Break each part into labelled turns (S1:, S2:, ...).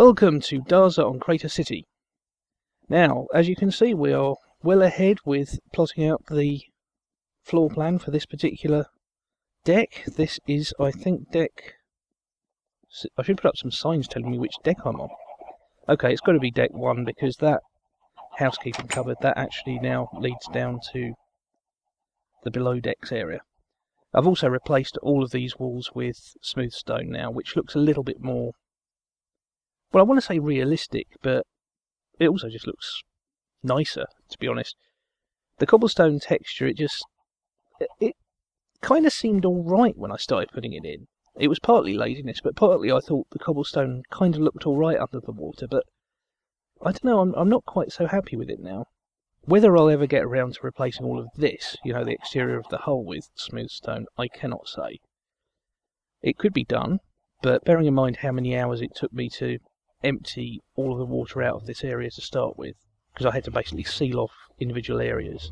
S1: Welcome to Darzzr on Crater City. Now, as you can see, we are well ahead with plotting out the floor plan for this particular deck. This is, I think, deck... I should put up some signs telling me which deck I'm on. Okay, it's got to be deck 1 because that housekeeping cupboard, that actually now leads down to the below decks area. I've also replaced all of these walls with smooth stone now, which looks a little bit more... well, I want to say realistic, but it also just looks nicer, to be honest. The cobblestone texture, it kind of seemed alright when I started putting it in. It was partly laziness, but partly I thought the cobblestone kind of looked alright under the water, but I don't know, I'm not quite so happy with it now. Whether I'll ever get around to replacing all of this, you know, the exterior of the hull with smooth stone, I cannot say. It could be done, but bearing in mind how many hours it took me to empty all of the water out of this area to start with, because I had to basically seal off individual areas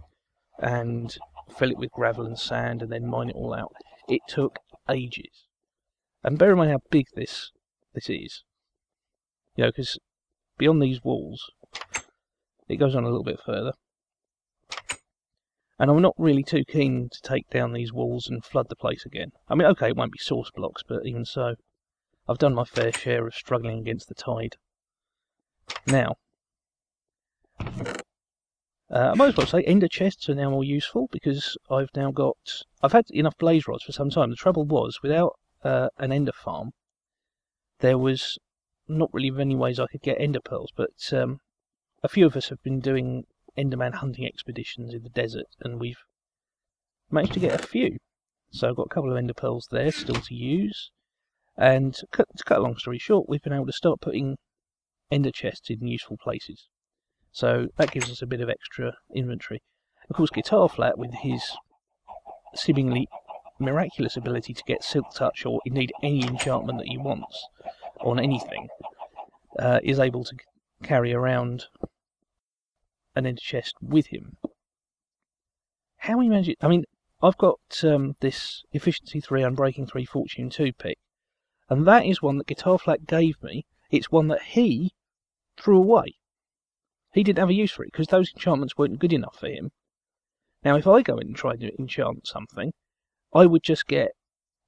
S1: and fill it with gravel and sand and then mine it all out. It took ages. And bear in mind how big this is. You know, because beyond these walls, it goes on a little bit further. And I'm not really too keen to take down these walls and flood the place again. I mean, okay, it won't be source blocks, but even so, I've done my fair share of struggling against the tide. Now, I might as well say ender chests are now more useful because I've had enough blaze rods for some time. The trouble was, without an ender farm, there was not really many ways I could get ender pearls, but a few of us have been doing enderman hunting expeditions in the desert, and we've managed to get a few. So I've got a couple of ender pearls there still to use. And to cut a long story short, we've been able to start putting ender chests in useful places. So that gives us a bit of extra inventory. Of course, Guitar Flat, with his seemingly miraculous ability to get silk touch, or indeed any enchantment that he wants on anything, is able to carry around an ender chest with him. How he manages... I mean, I've got this Efficiency 3 Unbreaking 3 Fortune 2 pick. And that is one that Guitar Flat gave me. It's one that he threw away. He didn't have a use for it, because those enchantments weren't good enough for him. Now, if I go in and try to enchant something, I would just get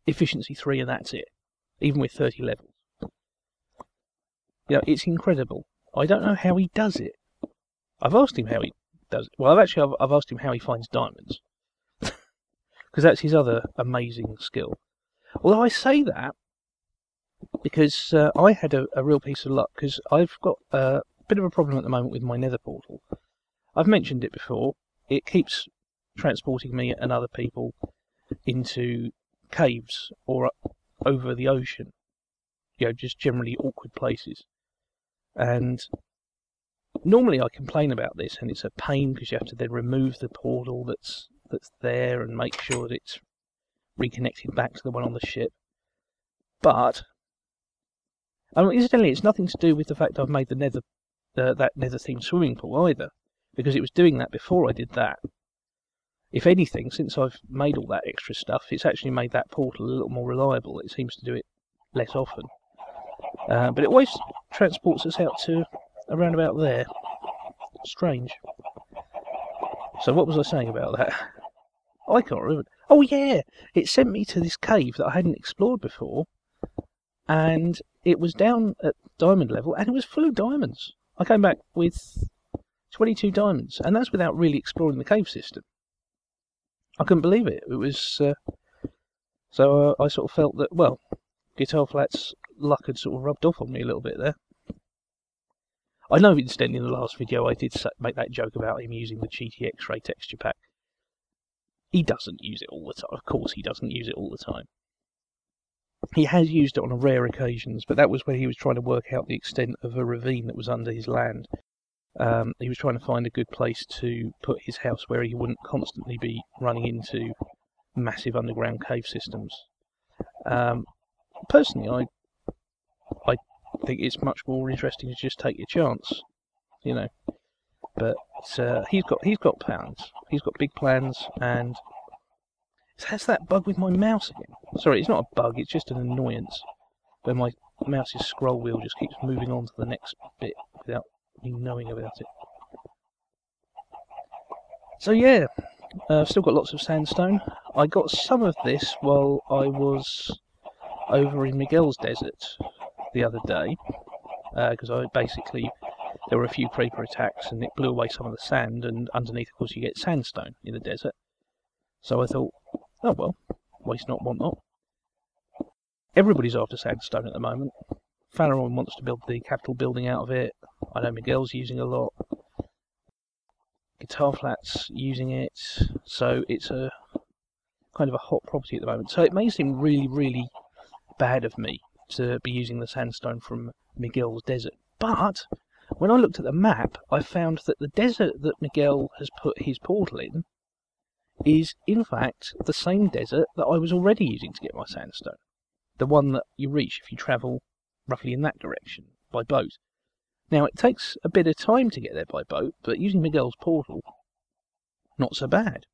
S1: Efficiency 3 and that's it, even with 30 levels. You know, it's incredible. I don't know how he does it. I've asked him how he does it. Well, I've asked him how he finds diamonds. Because that's his other amazing skill. Although I say that, because I had a real piece of luck, because I've got a bit of a problem at the moment with my nether portal. I've mentioned it before. It keeps transporting me and other people into caves or over the ocean. You know, just generally awkward places. And normally I complain about this, and it's a pain because you have to then remove the portal that's there and make sure that it's reconnected back to the one on the ship. But incidentally, it's nothing to do with the fact I've made the nether, that nether-themed swimming pool either, because it was doing that before I did that. If anything, since I've made all that extra stuff, it's actually made that portal a little more reliable. It seems to do it less often. But it always transports us out to around about there. Strange. So what was I saying about that? I can't remember. Oh yeah! It sent me to this cave that I hadn't explored before, and it was down at diamond level, and it was full of diamonds. I came back with 22 diamonds, and that's without really exploring the cave system. I couldn't believe it. It was... so I sort of felt that, well, Guitar Flat's luck had sort of rubbed off on me a little bit there. I know, incidentally, in the last video I did make that joke about him using the cheaty X-ray texture pack. He doesn't use it all the time. Of course he doesn't use it all the time. He has used it on rare occasions, but that was when he was trying to work out the extent of a ravine that was under his land. He was trying to find a good place to put his house where he wouldn't constantly be running into massive underground cave systems. Personally, I think it's much more interesting to just take your chance, you know. But he's got plans. He's got big plans, and it has that bug with my mouse again. Sorry, it's not a bug, it's just an annoyance. Where my mouse's scroll wheel just keeps moving on to the next bit without me knowing about it. So yeah, I've still got lots of sandstone. I got some of this while I was over in Miguel's desert the other day, because there were a few creeper attacks and it blew away some of the sand, and underneath of course you get sandstone in the desert. So I thought, oh well, waste not, want not. Everybody's after sandstone at the moment. Fanaron wants to build the capital building out of it. I know Miguel's using a lot. Guitar Flat's using it. So it's a kind of a hot property at the moment. So it may seem really, really bad of me to be using the sandstone from Miguel's desert. But when I looked at the map, I found that the desert that Miguel has put his portal in is, in fact, the same desert that I was already using to get my sandstone. The one that you reach if you travel roughly in that direction by boat. Now, it takes a bit of time to get there by boat, but using Miguel's portal, not so bad.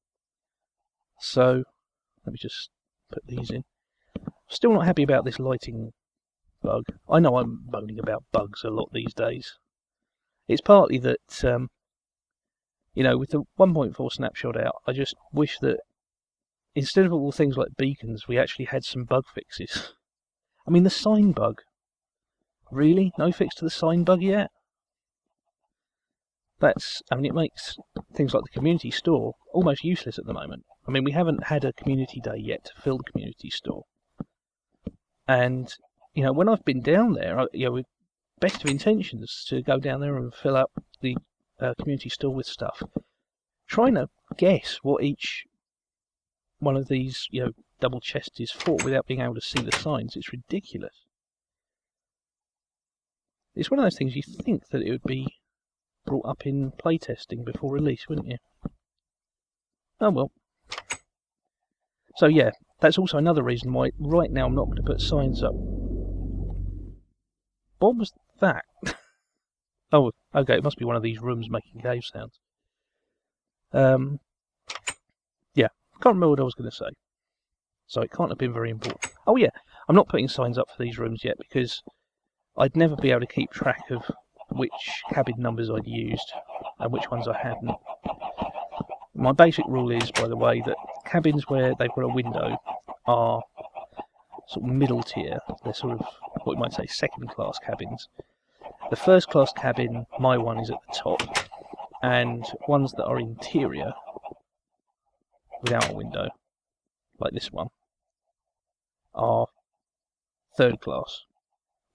S1: So, let me just put these in. Still not happy about this lighting bug. I know I'm moaning about bugs a lot these days. It's partly that, you know, with the 1.4 snapshot out, I just wish that instead of all things like beacons, we actually had some bug fixes. I mean, the sign bug. Really? No fix to the sign bug yet? I mean, it makes things like the community store almost useless at the moment. I mean, we haven't had a community day yet to fill the community store. And, you know, when I've been down there, you know, with best of intentions to go down there and fill up the community store with stuff, trying to guess what each one of these, you know, double chests is for without being able to see the signs, it's ridiculous. It's one of those things you think that it would be brought up in playtesting before release, wouldn't you? Oh well. So yeah, that's also another reason why right now I'm not going to put signs up. What was that? Oh, okay, it must be one of these rooms making cave sounds. Yeah, can't remember what I was going to say. So it can't have been very important. Oh yeah, I'm not putting signs up for these rooms yet because I'd never be able to keep track of which cabin numbers I'd used and which ones I hadn't. My basic rule is, by the way, that cabins where they've got a window are sort of middle tier. They're sort of what you might say second class cabins. The first class cabin, my one, is at the top, and ones that are interior without a window, like this one, are third class.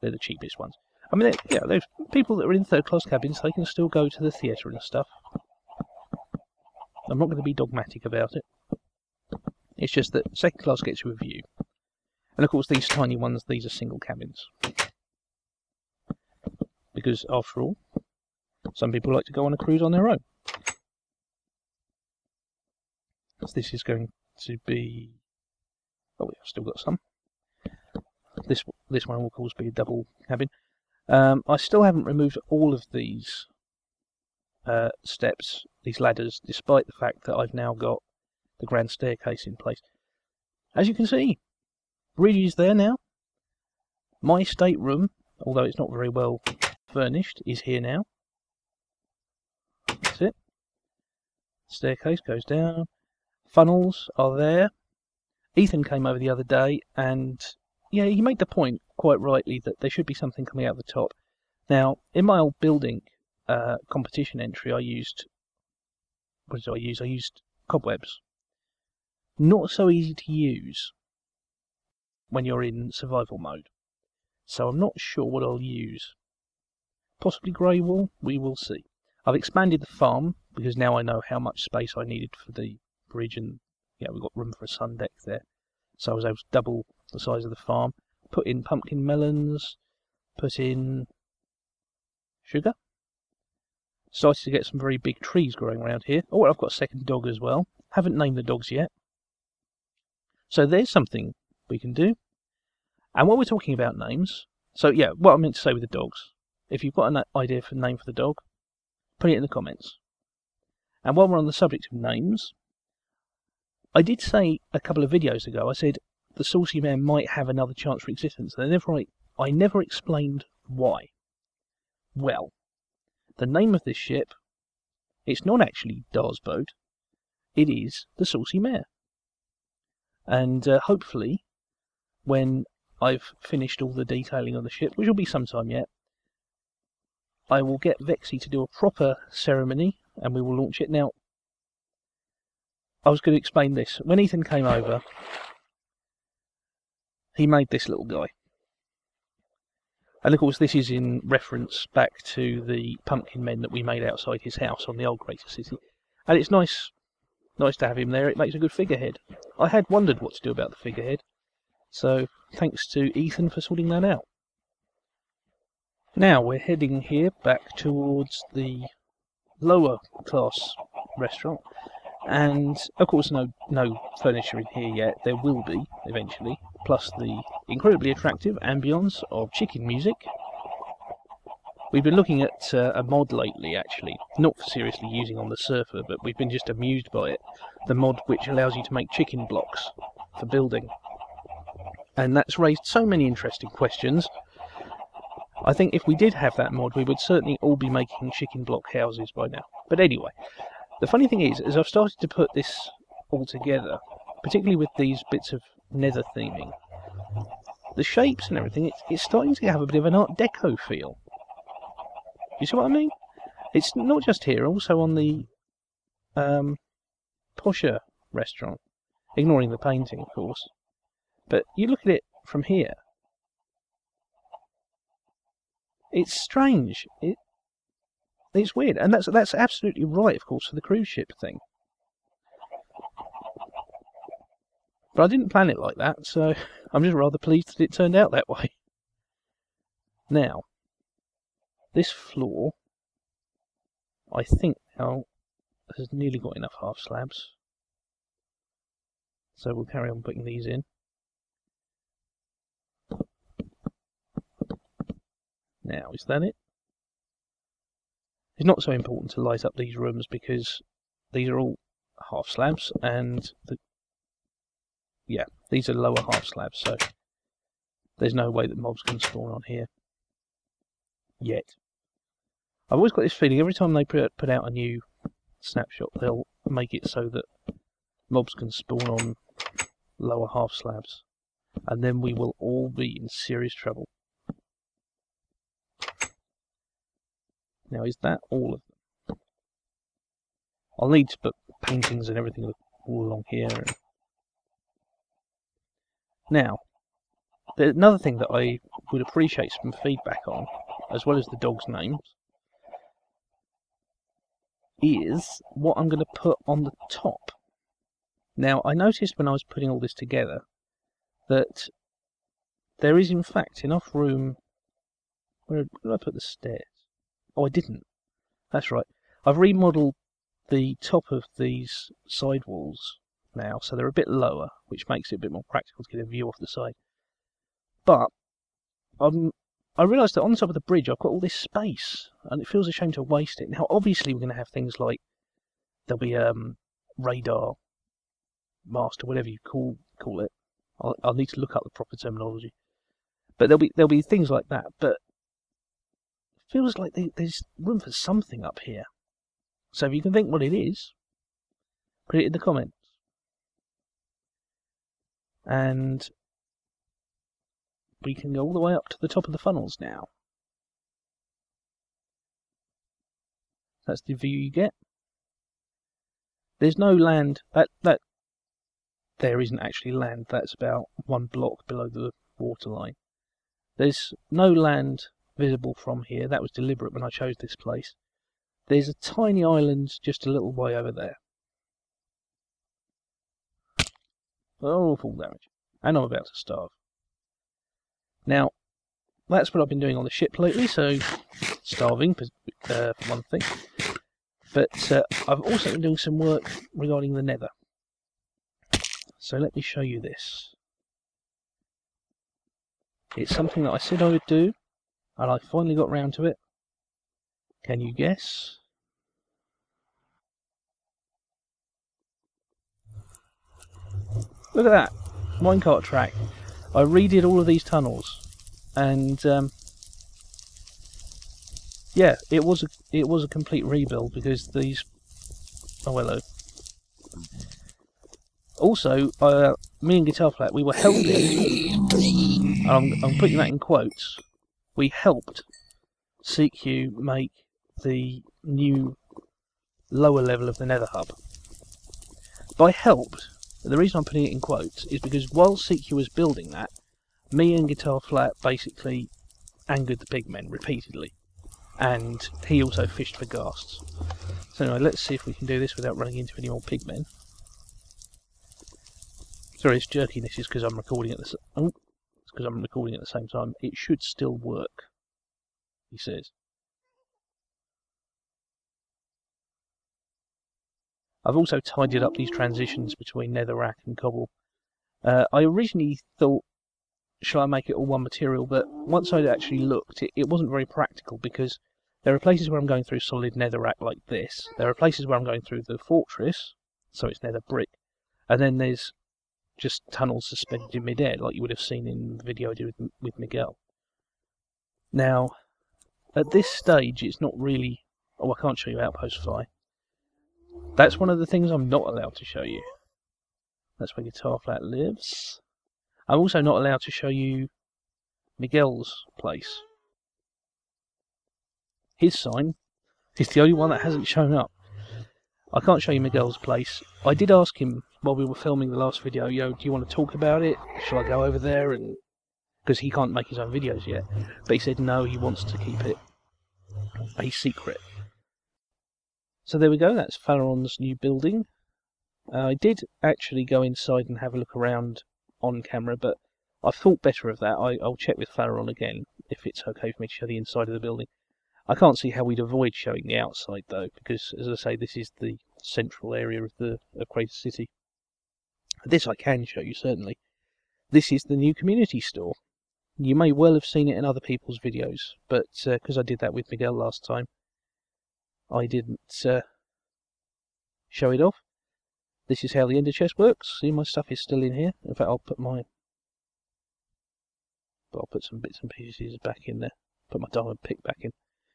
S1: They're the cheapest ones. I mean, yeah, those people that are in third class cabins, they can still go to the theatre and stuff. I'm not going to be dogmatic about it. It's just that second class gets you a view. And of course these tiny ones, these are single cabins. Because after all, some people like to go on a cruise on their own. So this is going to be... Oh, we've still got some. This one will of course be a double cabin. I still haven't removed all of these steps, these ladders, despite the fact that I've now got the grand staircase in place. As you can see, really is there now. My stateroom, although it's not very well furnished, is here now. That's it. Staircase goes down. Funnels are there. Ethan came over the other day and yeah, he made the point quite rightly that there should be something coming out the top. Now, in my old building competition entry, I used... What did I use? I used cobwebs. Not so easy to use when you're in survival mode. So I'm not sure what I'll use. Possibly grey wool? We will see. I've expanded the farm because now I know how much space I needed for the bridge, and yeah, we've got room for a sun deck there. So I was able to double the size of the farm, put in pumpkin melons, put in sugar. Started to get some very big trees growing around here. Oh, well, I've got a second dog as well. Haven't named the dogs yet. So there's something we can do. And while we're talking about names, so yeah, what I meant to say with the dogs, if you've got an idea for a name for the dog, put it in the comments. And while we're on the subject of names, I did say a couple of videos ago, I said the Saucy Man might have another chance for existence. And then I never explained why. Well, the name of this ship, it's not actually Darzzr's boat, it is the Saucy Mare. And hopefully, when I've finished all the detailing on the ship, which will be some time yet, I will get Vexy to do a proper ceremony and we will launch it. Now, I was going to explain this. When Ethan came over, he made this little guy. And of course this is in reference back to the pumpkin men that we made outside his house on the old Greater City. And it's nice to have him there. It makes a good figurehead. I had wondered what to do about the figurehead, so thanks to Ethan for sorting that out. Now we're heading here back towards the lower class restaurant, and of course no furniture in here yet. There will be eventually, plus the incredibly attractive ambience of chicken music. We've been looking at a mod lately, actually, not for seriously using on the server, but we've been just amused by it. The mod which allows you to make chicken blocks for building. And that's raised so many interesting questions. I think if we did have that mod, we would certainly all be making chicken block houses by now. But anyway, the funny thing is, as I've started to put this all together, particularly with these bits of nether theming, the shapes and everything, it's starting to have a bit of an Art Deco feel. You see what I mean? It's not just here, also on the posher restaurant, ignoring the painting, of course. But you look at it from here, it's strange. It's weird, and that's absolutely right, of course, for the cruise ship thing. But I didn't plan it like that, so I'm just rather pleased that it turned out that way. Now, this floor, I think now, has nearly got enough half slabs. So we'll carry on putting these in. Now, is that it? It's not so important to light up these rooms because these are all half slabs, and these are lower half slabs, so there's no way that mobs can spawn on here yet. I've always got this feeling every time they put out a new snapshot, they'll make it so that mobs can spawn on lower half slabs, and then we will all be in serious trouble. Now, is that all of them? I'll need to put paintings and everything all along here. Now, another thing that I would appreciate some feedback on, as well as the dogs' names, is what I'm going to put on the top. Now, I noticed when I was putting all this together that there is in fact enough room. Where did I put the stairs? Oh, I didn't. That's right. I've remodeled the top of these side walls now, so they're a bit lower, which makes it a bit more practical to get a view off the side. But I realised that on the top of the bridge I've got all this space, and it feels a shame to waste it. Now, obviously, we're going to have things like there'll be radar mast, or whatever you call it. I'll need to look up the proper terminology. But there'll be things like that. But it feels like there's room for something up here. So if you can think what it is, put it in the comments. And we can go all the way up to the top of the funnels now. That's the view you get. There's no land. That there isn't actually land. That's about one block below the waterline. There's no land visible from here. That was deliberate when I chose this place. There's a tiny island just a little way over there. Oh, full damage. And I'm about to starve. Now, that's what I've been doing on the ship lately, so starving for one thing. But I've also been doing some work regarding the nether. So let me show you this. It's something that I said I would do, and I finally got round to it. Can you guess? Look at that minecart track. I redid all of these tunnels. and yeah, it was a complete rebuild because these. Oh, hello. Also, me and Guitar Flat, we were helping. I'm putting that in quotes. We helped CQ make the new lower level of the Nether hub. By helped, the reason I'm putting it in quotes is because while CQ was building that, me and Guitar Flat basically angered the pigmen repeatedly, and he also fished for ghasts. So anyway, let's see if we can do this without running into any more pigmen. Sorry, this jerkiness is because I'm recording at the same time. It should still work, he says. I've also tidied up these transitions between netherrack and cobble. I originally thought, shall I make it all one material? But once I'd actually looked, it wasn't very practical because there are places where I'm going through solid netherrack like this. There are places where I'm going through the fortress, so it's nether brick. And then there's just tunnels suspended in midair, like you would have seen in the video I did with Miguel. Now, at this stage, it's not really... Oh, I can't show you Outpost Fly. That's one of the things I'm not allowed to show you. That's where Guitar Flat lives. I'm also not allowed to show you Miguel's place. His sign is the only one that hasn't shown up. I can't show you Miguel's place. I did ask him while we were filming the last video, yo, do you want to talk about it? Shall I go over there? And because he can't make his own videos yet. But he said no, he wants to keep it a secret. So there we go, that's Phaleron's new building. I did actually go inside and have a look around on camera, but I thought better of that. I'll check with Phaleron again if it's okay for me to show the inside of the building. I can't see how we'd avoid showing the outside though, because as I say, this is the central area of Crater City. This I can show you certainly. This is the new community store. You may well have seen it in other people's videos, but because I did that with Miguel last time, I didn't show it off. This is how the ender chest works. See, my stuff is still in here. In fact, I'll put some bits and pieces back in there. Put my diamond pick back in.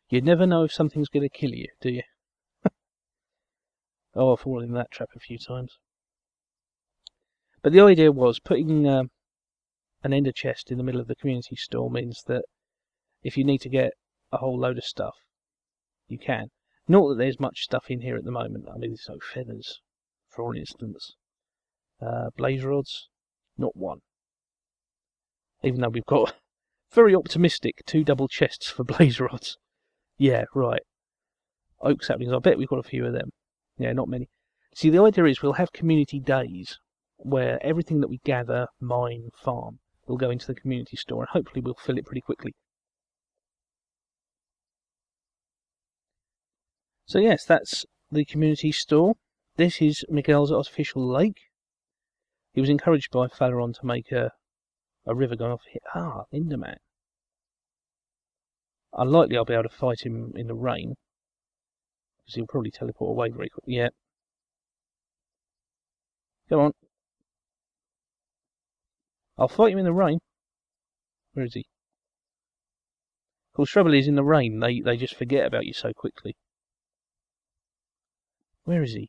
S1: You never know if something's going to kill you, do you? Oh, I've fallen in that trap a few times. But the idea was putting an ender chest in the middle of the community store means that if you need to get a whole load of stuff, you can. Not that there's much stuff in here at the moment. I mean, there's no feathers, for instance. Blaze rods, not one. Even though we've got very optimistic 2 double chests for blaze rods. Yeah, right. Oak saplings, I bet we've got a few of them. Yeah, not many. See, the idea is we'll have community days where everything that we gather, mine, farm, will go into the community store, and hopefully we'll fill it pretty quickly. So yes, that's the community store. This is Miguel's artificial lake. He was encouraged by Phaleron to make a river going off here. Ah, Enderman. Unlikely I'll be able to fight him in the rain, because he'll probably teleport away very quickly. Yeah. Come on. I'll fight him in the rain. Where is he? Of course, trouble is, in the rain, they just forget about you so quickly. Where is he?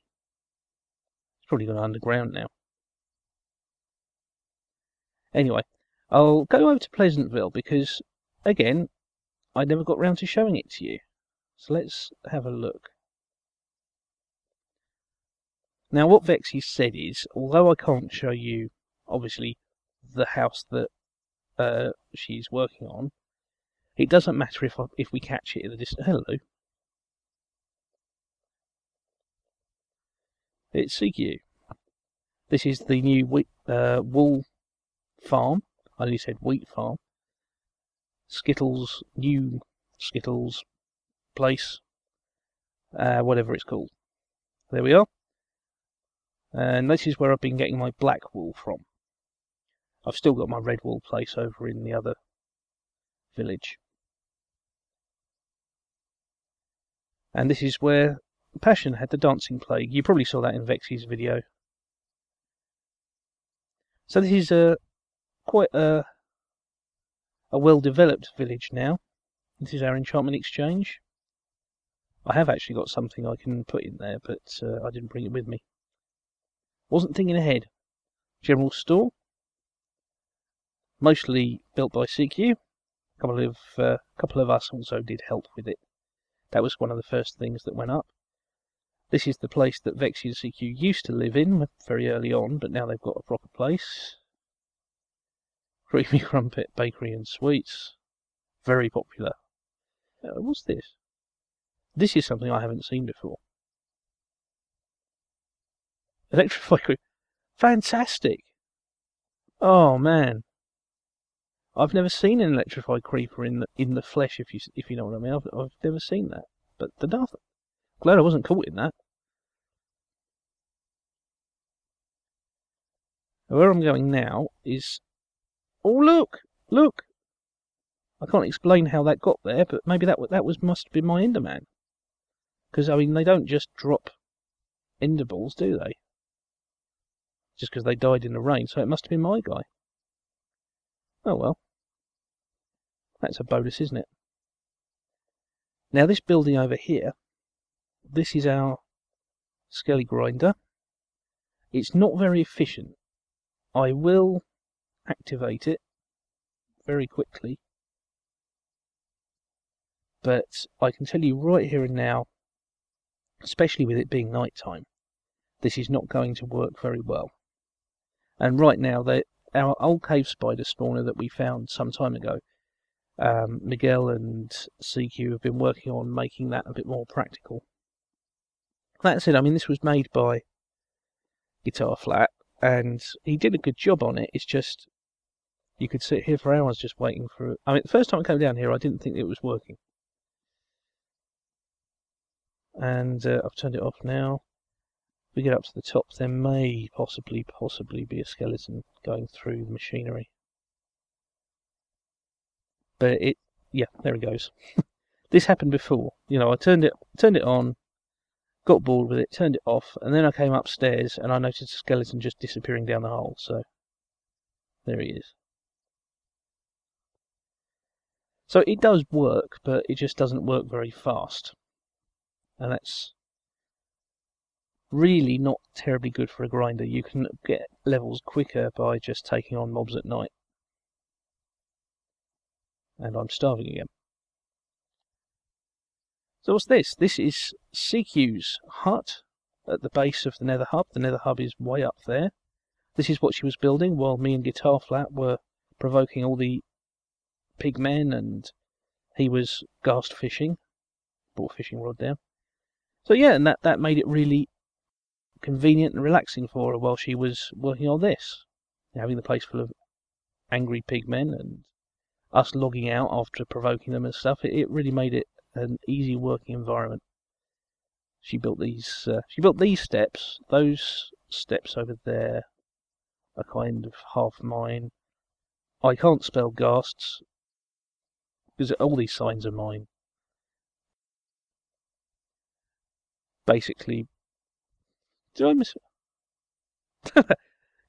S1: He's probably gone underground now. Anyway, I'll go over to Pleasantville because, again, I never got round to showing it to you. So let's have a look. Now, what Vexy said is, although I can't show you, obviously, the house that she's working on, it doesn't matter if we catch it in the distance. Hello. It's CQ. This is the new wool farm. I only said wheat farm. Skittles, new Skittles place. Whatever it's called. There we are. And this is where I've been getting my black wool from. I've still got my red wool place over in the other village. And this is where Passion had the dancing plague. You probably saw that in Vexy's video. So this is quite a a well-developed village now. This is our enchantment exchange. I have actually got something I can put in there, but I didn't bring it with me. Wasn't thinking ahead. General store. Mostly built by CQ. A couple of us also did help with it. That was one of the first things that went up. This is the place that Vexy and CQ used to live in very early on, but now they've got a proper place. Creamy Crumpet Bakery and Sweets. Very popular. What's this? This is something I haven't seen before. Electrified creep. Fantastic! Oh man, I've never seen an electrified creeper in the flesh. If you know what I mean, I've never seen that. But the nothing. Glad I wasn't caught in that. Where I'm going now is. Oh look, look! I can't explain how that got there, but maybe that must have been my Enderman. Because I mean, they don't just drop Ender balls, do they? Just because they died in the rain, so it must have been my guy. Oh well. That's a bonus, isn't it? Now this building over here, this is our skelly grinder. It's not very efficient. I will activate it very quickly. But I can tell you right here and now, especially with it being night time, this is not going to work very well. And right now, our old cave spider spawner that we found some time ago, Miguel and CQ have been working on making that a bit more practical. That said, I mean, this was made by Guitar Flat, and he did a good job on it. It's just, you could sit here for hours just waiting for it. I mean, the first time I came down here, I didn't think it was working. And I've turned it off now. If we get up to the top, there may possibly be a skeleton going through the machinery. But yeah, there it goes. This happened before. You know, I turned it on, got bored with it, turned it off, and then I came upstairs and I noticed a skeleton just disappearing down the hole. So there he is. So it does work, but it just doesn't work very fast. And that's really not terribly good for a grinder. You can get levels quicker by just taking on mobs at night. And I'm starving again. So what's this? This is CQ's hut at the base of the nether hub. The nether hub is way up there. This is what she was building while me and Guitar Flat were provoking all the pigmen, and he was ghast fishing. Brought a fishing rod down. So yeah, and that made it really convenient and relaxing for her while she was working on this. Having the place full of angry pigmen and us logging out after provoking them and stuff, it really made it an easy working environment. She built these steps. Those steps over there are kind of half mine. I can't spell ghasts because all these signs are mine. Basically, did I miss it?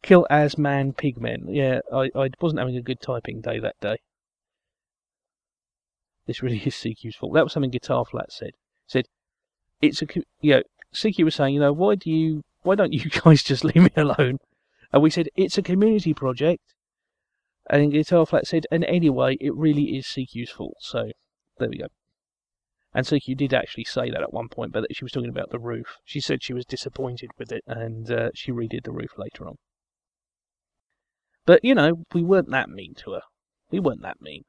S1: Kill as man pigmen. Yeah, I wasn't having a good typing day that day. This really is CQ's fault. That was something Guitar Flat said. Said it's a CQ was saying, why don't you guys just leave me alone? And we said it's a community project. And Guitar Flat said, and anyway, it really is CQ's fault. So there we go. And CQ did actually say that at one point, but she was talking about the roof. She said she was disappointed with it, and she redid the roof later on. But, we weren't that mean to her. We weren't that mean.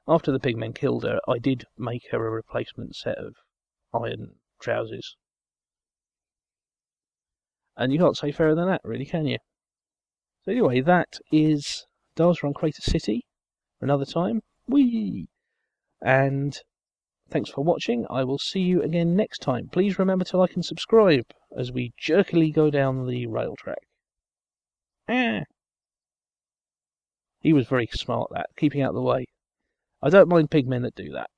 S1: After the pigmen killed her, I did make her a replacement set of iron trousers. And you can't say fairer than that, really, can you? So anyway, that is Darzzr on Crater City for another time. Whee! And thanks for watching. I will see you again next time. Please remember to like and subscribe as we jerkily go down the rail track. He was very smart at that, keeping out of the way. I don't mind pigmen that do that.